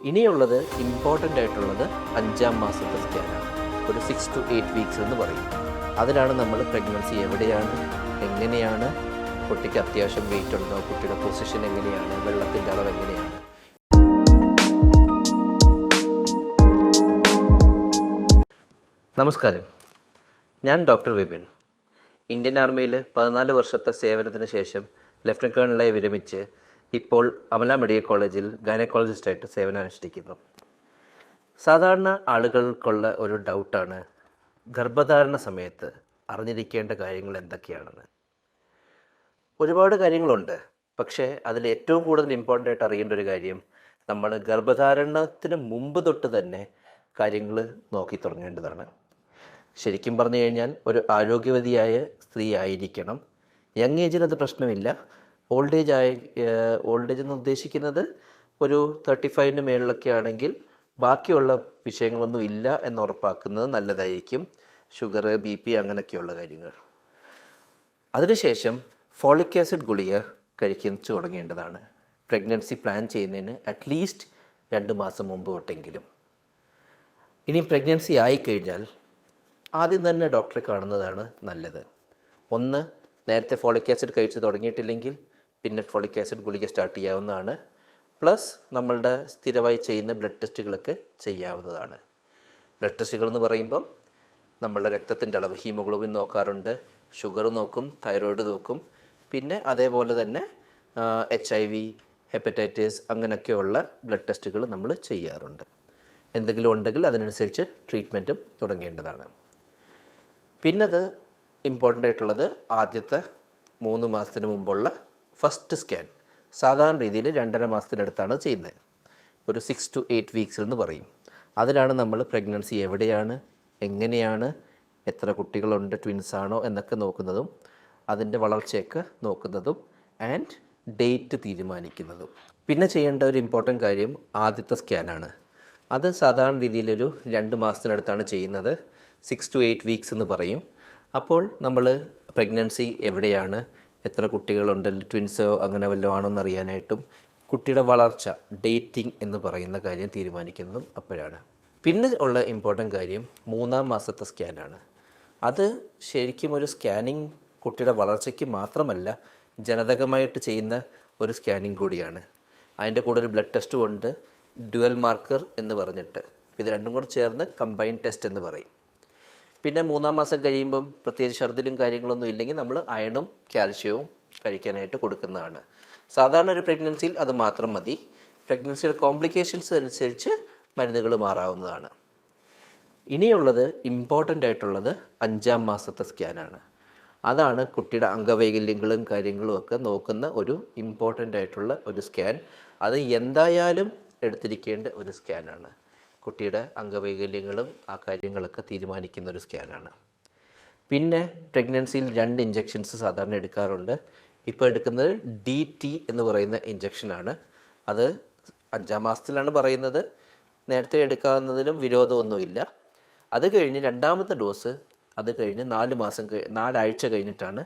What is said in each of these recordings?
ഇനിയുള്ളത് ഇമ്പോർട്ടൻ്റ് ആയിട്ടുള്ളത് 5-ാം മാസത്തെ സ്കാനാണ്. ഒരു 6 to 8 വീക്സ് എന്ന് പറയും. അതിലാണ് നമ്മൾ പ്രഗ്നൻസി എവിടെയാണ്, എങ്ങനെയാണ്, കുട്ടിക്ക് അത്യാവശ്യം വെയിറ്റ് ഉണ്ടോ, കുട്ടിയുടെ പൊസിഷൻ എങ്ങനെയാണ്, വെള്ളത്തിൻ്റെ അളവ് എങ്ങനെയാണ്. നമസ്കാരം, ഞാൻ ഡോക്ടർ വിപിൻ. ഇന്ത്യൻ ആർമിയിൽ 14 വർഷത്തെ സേവനത്തിന് ശേഷം ലഫ്റ്റനന്റ് കേണലായി വിരമിച്ച് ഇപ്പോൾ അമല മെഡിക്കൽ കോളേജിൽ ഗൈനക്കോളജിസ്റ്റായിട്ട് സേവനം അനുഷ്ഠിക്കുന്നു. സാധാരണ ആളുകൾക്കുള്ള ഒരു ഡൗട്ടാണ് ഗർഭധാരണ സമയത്ത് അറിഞ്ഞിരിക്കേണ്ട കാര്യങ്ങൾ എന്തൊക്കെയാണെന്ന്. ഒരുപാട് കാര്യങ്ങളുണ്ട്, പക്ഷേ അതിൽ ഏറ്റവും കൂടുതൽ ഇമ്പോർട്ടൻ്റ് ആയിട്ട് അറിയേണ്ട ഒരു കാര്യം, നമ്മൾ ഗർഭധാരണത്തിന് മുമ്പ് തൊട്ട് തന്നെ കാര്യങ്ങൾ നോക്കി തുടങ്ങേണ്ടതാണ്. ശരിക്കും പറഞ്ഞു കഴിഞ്ഞാൽ ഒരു ആരോഗ്യവതിയായ സ്ത്രീ ആയിരിക്കണം. യങ് ഏജിൽ അത് പ്രശ്നമില്ല. ഓൾഡ് ഏജ് എന്ന് ഉദ്ദേശിക്കുന്നത് ഒരു 35-ന് മേളിലൊക്കെ ആണെങ്കിൽ ബാക്കിയുള്ള വിഷയങ്ങളൊന്നും ഇല്ല എന്ന് ഉറപ്പാക്കുന്നത് നല്ലതായിരിക്കും. ഷുഗർ, BP അങ്ങനെയൊക്കെയുള്ള കാര്യങ്ങൾ. അതിനുശേഷം ഫോളിക് ആസിഡ് ഗുളിക കഴിച്ചു തുടങ്ങേണ്ടതാണ് പ്രഗ്നൻസി പ്ലാൻ ചെയ്യുന്നതിന് അറ്റ്ലീസ്റ്റ് 2 മാസം മുമ്പ് തൊട്ടെങ്കിലും. ഇനി പ്രഗ്നൻസി ആയിക്കഴിഞ്ഞാൽ ആദ്യം തന്നെ ഡോക്ടറെ കാണുന്നതാണ് നല്ലത്. ഒന്ന്, നേരത്തെ ഫോളിക് ആസിഡ് കഴിച്ച് തുടങ്ങിയിട്ടില്ലെങ്കിൽ പിന്നെ ഫോളിക് ആസിഡ് ഗുളിക സ്റ്റാർട്ട് ചെയ്യാവുന്നതാണ്. പ്ലസ് നമ്മളുടെ സ്ഥിരമായി ചെയ്യുന്ന ബ്ലഡ് ടെസ്റ്റുകളൊക്കെ ചെയ്യാവുന്നതാണ്. ബ്ലഡ് ടെസ്റ്റുകൾ എന്ന് പറയുമ്പം നമ്മളുടെ രക്തത്തിൻ്റെ അളവ്, ഹീമോഗ്ലോബിൻ നോക്കാറുണ്ട്, ഷുഗർ നോക്കും, തൈറോയ്ഡ് നോക്കും, പിന്നെ അതേപോലെ തന്നെ HIV, ഹെപ്പറ്റൈറ്റിസ് അങ്ങനെയൊക്കെയുള്ള ബ്ലഡ് ടെസ്റ്റുകൾ നമ്മൾ ചെയ്യാറുണ്ട്. എന്തെങ്കിലും ഉണ്ടെങ്കിൽ അതിനനുസരിച്ച് ട്രീറ്റ്മെൻറ്റും തുടങ്ങേണ്ടതാണ്. പിന്നത് ഇമ്പോർട്ടൻ്റ് ആയിട്ടുള്ളത് ആദ്യത്തെ 3 മാസത്തിന് മുമ്പുള്ള ഫസ്റ്റ് സ്കാൻ. സാധാരണ രീതിയിൽ 2.5 മാസത്തിനടുത്താണ് ചെയ്യുന്നത്. ഒരു 6 to 8 വീക്സ് എന്ന് പറയും. അതിലാണ് നമ്മൾ പ്രഗ്നൻസി എവിടെയാണ്, എങ്ങനെയാണ്, എത്ര കുട്ടികളുണ്ട്, ട്വിൻസാണോ എന്നൊക്കെ നോക്കുന്നതും അതിൻ്റെ വളർച്ചയൊക്കെ നോക്കുന്നതും ആൻഡ് ഡേറ്റ് തീരുമാനിക്കുന്നതും. പിന്നെ ചെയ്യേണ്ട ഒരു ഇമ്പോർട്ടൻ്റ് കാര്യം ആദ്യത്തെ സ്കാനാണ്. അത് സാധാരണ രീതിയിലൊരു 2 മാസത്തിനടുത്താണ് ചെയ്യുന്നത്. 6 to 8 വീക്സ് എന്ന് പറയും. അപ്പോൾ നമ്മൾ പ്രഗ്നൻസി എവിടെയാണ്, എത്ര കുട്ടികളുണ്ട്, ട്വിൻസോ അങ്ങനെ വല്ലതും ആണോ എന്നറിയാനായിട്ടും കുട്ടിയുടെ വളർച്ച, ഡേറ്റിംഗ് എന്ന് പറയുന്ന കാര്യം തീരുമാനിക്കുന്നതും അപ്പോഴാണ്. പിന്നെ ഉള്ള ഇമ്പോർട്ടൻ്റ് കാര്യം 3-ാം മാസത്തെ സ്കാനാണ്. അത് ശരിക്കും ഒരു സ്കാനിങ് കുട്ടിയുടെ വളർച്ചയ്ക്ക് മാത്രമല്ല, ജനിതകമായിട്ട് ചെയ്യുന്ന ഒരു സ്കാനിങ് കൂടിയാണ്. അതിൻ്റെ കൂടെ ഒരു ബ്ലഡ് ടെസ്റ്റും ഉണ്ട്, ഡ്യുവൽ മാർക്കർ എന്ന് പറഞ്ഞിട്ട്. ഇത് രണ്ടും കൂടെ ചേർന്ന് കമ്പൈൻ ടെസ്റ്റ് എന്ന് പറയും. പിന്നെ 3-ാം മാസം കഴിയുമ്പം പ്രത്യേകിച്ച് ഛർദിലും കാര്യങ്ങളൊന്നും ഇല്ലെങ്കിൽ നമ്മൾ അയണും കാൽഷ്യവും കഴിക്കാനായിട്ട് കൊടുക്കുന്നതാണ്. സാധാരണ ഒരു പ്രഗ്നൻസിയിൽ അത് മാത്രം മതി. പ്രഗ്നൻസിയുടെ കോംപ്ലിക്കേഷൻസ് അനുസരിച്ച് മരുന്നുകൾ മാറാവുന്നതാണ്. ഇനിയുള്ളത് ഇമ്പോർട്ടൻ്റ് ആയിട്ടുള്ളത് 5-ാം മാസത്തെ സ്കാനാണ്. അതാണ് കുട്ടിയുടെ അംഗവൈകല്യങ്ങളും കാര്യങ്ങളും ഒക്കെ നോക്കുന്ന ഒരു ഇമ്പോർട്ടൻ്റ് ആയിട്ടുള്ള ഒരു സ്കാൻ. അത് എന്തായാലും എടുത്തിരിക്കേണ്ട ഒരു സ്കാനാണ്. കുട്ടിയുടെ അംഗവൈകല്യങ്ങളും ആ കാര്യങ്ങളൊക്കെ തീരുമാനിക്കുന്ന ഒരു സ്കാനാണ്. പിന്നെ പ്രഗ്നൻസിയിൽ 2 ഇഞ്ചക്ഷൻസ് സാധാരണ എടുക്കാറുണ്ട്. ഇപ്പോൾ എടുക്കുന്നത് DT എന്ന് പറയുന്ന ഇഞ്ചക്ഷനാണ്. അത് 5-ാം മാസത്തിലാണ് പറയുന്നത്. നേരത്തെ എടുക്കാവുന്നതിലും വിരോധമൊന്നുമില്ല. അത് കഴിഞ്ഞ് 2ാമത്തെ ഡോസ് അത് കഴിഞ്ഞ് 4 ആഴ്ച കഴിഞ്ഞിട്ടാണ്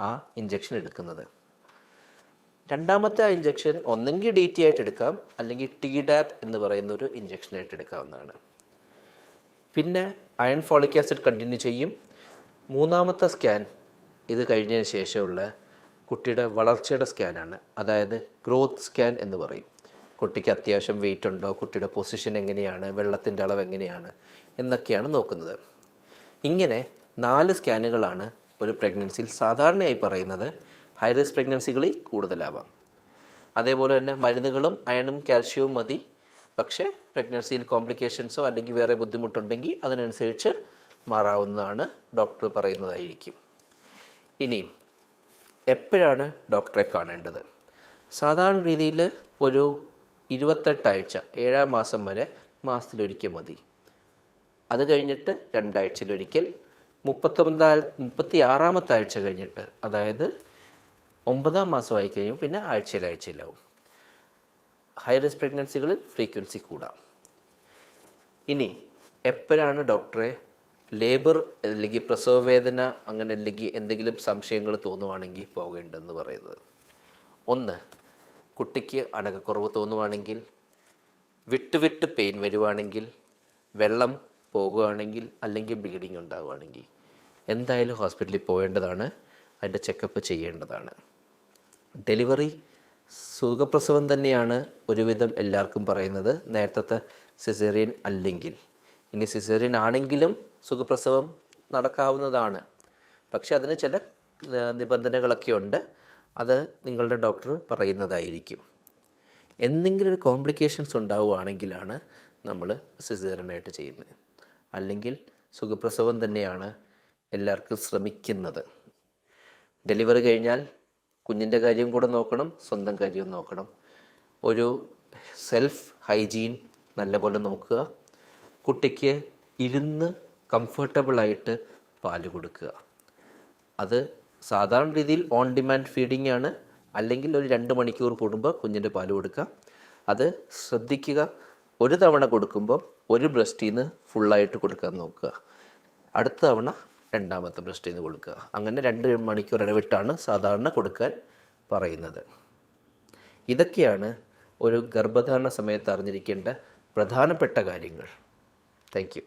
ആ ഇഞ്ചക്ഷൻ എടുക്കുന്നത്. 2ാമത്തെ ഇഞ്ചക്ഷൻ ഒന്നെങ്കിൽ DT ആയിട്ട് എടുക്കാം, അല്ലെങ്കിൽ TDAP എന്ന് പറയുന്ന ഒരു ഇഞ്ചക്ഷനായിട്ട് എടുക്കാവുന്നതാണ്. പിന്നെ അയൺ ഫോളിക് ആസിഡ് കണ്ടിന്യൂ ചെയ്യും. 3ാമത്തെ സ്കാൻ ഇത് കഴിഞ്ഞതിന് ശേഷമുള്ള കുട്ടിയുടെ വളർച്ചയുടെ സ്കാനാണ്. അതായത് ഗ്രോത്ത് സ്കാൻ എന്ന് പറയും. കുട്ടിക്ക് അത്യാവശ്യം വെയിറ്റ് ഉണ്ടോ, കുട്ടിയുടെ പൊസിഷൻ എങ്ങനെയാണ്, വെള്ളത്തിൻ്റെ അളവ് എങ്ങനെയാണ് എന്നൊക്കെയാണ് നോക്കുന്നത്. ഇങ്ങനെ 4 സ്കാനുകളാണ് ഒരു പ്രഗ്നൻസിയിൽ സാധാരണയായി പറയുന്നത്. ഹൈ റിസ്ക് പ്രഗ്നൻസികളിൽ കൂടുതലാവാം. അതേപോലെ തന്നെ മരുന്നുകളും അയണും കാൽഷ്യവും മതി. പക്ഷേ പ്രഗ്നൻസിയിൽ കോംപ്ലിക്കേഷൻസോ അല്ലെങ്കിൽ വേറെ ബുദ്ധിമുട്ടുണ്ടെങ്കിൽ അതിനനുസരിച്ച് മാറാവുന്നതാണ്, ഡോക്ടർ പറയുന്നതായിരിക്കും. ഇനി എപ്പോഴാണ് ഡോക്ടറെ കാണേണ്ടത്? സാധാരണ രീതിയിൽ ഒരു 28 ആഴ്ച, 7-ാം മാസം വരെ മാസത്തിലൊരിക്കൽ മതി. അത് കഴിഞ്ഞിട്ട് 2 ആഴ്ചയിലൊരിക്കൽ, 36-ാമത്തെ ആഴ്ച കഴിഞ്ഞിട്ട്, അതായത് 9-ാം മാസമായി കഴിയും പിന്നെ ആഴ്ചയിലാവും. ഹൈ റിസ്ക് പ്രഗ്നൻസികളിൽ ഫ്രീക്വൻസി കൂടാം. ഇനി എപ്പോഴാണ് ഡോക്ടറെ ലേബർ അല്ലെങ്കിൽ പ്രസവ വേദന അങ്ങനെ അല്ലെങ്കിൽ എന്തെങ്കിലും സംശയങ്ങൾ തോന്നുവാണെങ്കിൽ പോകേണ്ടതെന്ന് പറയുന്നത്? 1, കുട്ടിക്ക് അനക്കക്കുറവ് തോന്നുവാണെങ്കിൽ, വിട്ട് പെയിൻ വരുവാണെങ്കിൽ, വെള്ളം പോകുകയാണെങ്കിൽ, അല്ലെങ്കിൽ ബ്ലീഡിങ് ഉണ്ടാവുകയാണെങ്കിൽ എന്തായാലും ഹോസ്പിറ്റലിൽ പോകേണ്ടതാണ്, അതിൻ്റെ ചെക്കപ്പ് ചെയ്യേണ്ടതാണ്. ഡെലിവറി സുഖപ്രസവം തന്നെയാണ് ഒരുവിധം എല്ലാവർക്കും പറയുന്നത്, നേരത്തെ സിസേറിയൻ അല്ലെങ്കിൽ. ഇനി സിസേറിയൻ ആണെങ്കിലും സുഖപ്രസവം നടക്കാവുന്നതാണ്, പക്ഷെ അതിന് ചില നിബന്ധനകളൊക്കെ ഉണ്ട്. അത് നിങ്ങളുടെ ഡോക്ടർ പറയുന്നതായിരിക്കും. എന്തെങ്കിലും ഒരു കോംപ്ലിക്കേഷൻസ് ഉണ്ടാവുകയാണെങ്കിലാണ് നമ്മൾ സിസേറിയനായിട്ട് ചെയ്യുന്നത്. അല്ലെങ്കിൽ സുഖപ്രസവം തന്നെയാണ് എല്ലാവർക്കും ശ്രമിക്കുന്നത്. ഡെലിവറി കഴിഞ്ഞാൽ കുഞ്ഞിൻ്റെ കാര്യം കൂടെ നോക്കണം, സ്വന്തം കാര്യവും നോക്കണം. ഒരു സെൽഫ് ഹൈജീൻ നല്ലപോലെ നോക്കുക. കുട്ടിക്ക് ഇരുന്ന് കംഫർട്ടബിളായിട്ട് പാല് കൊടുക്കുക. അത് സാധാരണ രീതിയിൽ ഓൺ ഡിമാൻഡ് ഫീഡിംഗ് ആണ്, അല്ലെങ്കിൽ ഒരു 2 മണിക്കൂർ കൂടുമ്പോൾ കുഞ്ഞിൻ്റെ പാല് കൊടുക്കുക. അത് ശ്രദ്ധിക്കുക, ഒരു തവണ കൊടുക്കുമ്പോൾ ഒരു ബ്രസ്റ്റിൽ നിന്ന് ഫുള്ളായിട്ട് കൊടുക്കാൻ നോക്കുക, അടുത്ത തവണ രണ്ടാമത്തെ ബ്രസ്റ്റിൽ നിന്ന് കൊടുക്കുക. അങ്ങനെ 2 മണിക്കൂർ ഇടവിട്ടാണ് സാധാരണ കൊടുക്കാൻ പറയുന്നത്. ഇതൊക്കെയാണ് ഒരു ഗർഭധാരണ സമയത്ത് അറിഞ്ഞിരിക്കേണ്ട പ്രധാനപ്പെട്ട കാര്യങ്ങൾ. Thank you.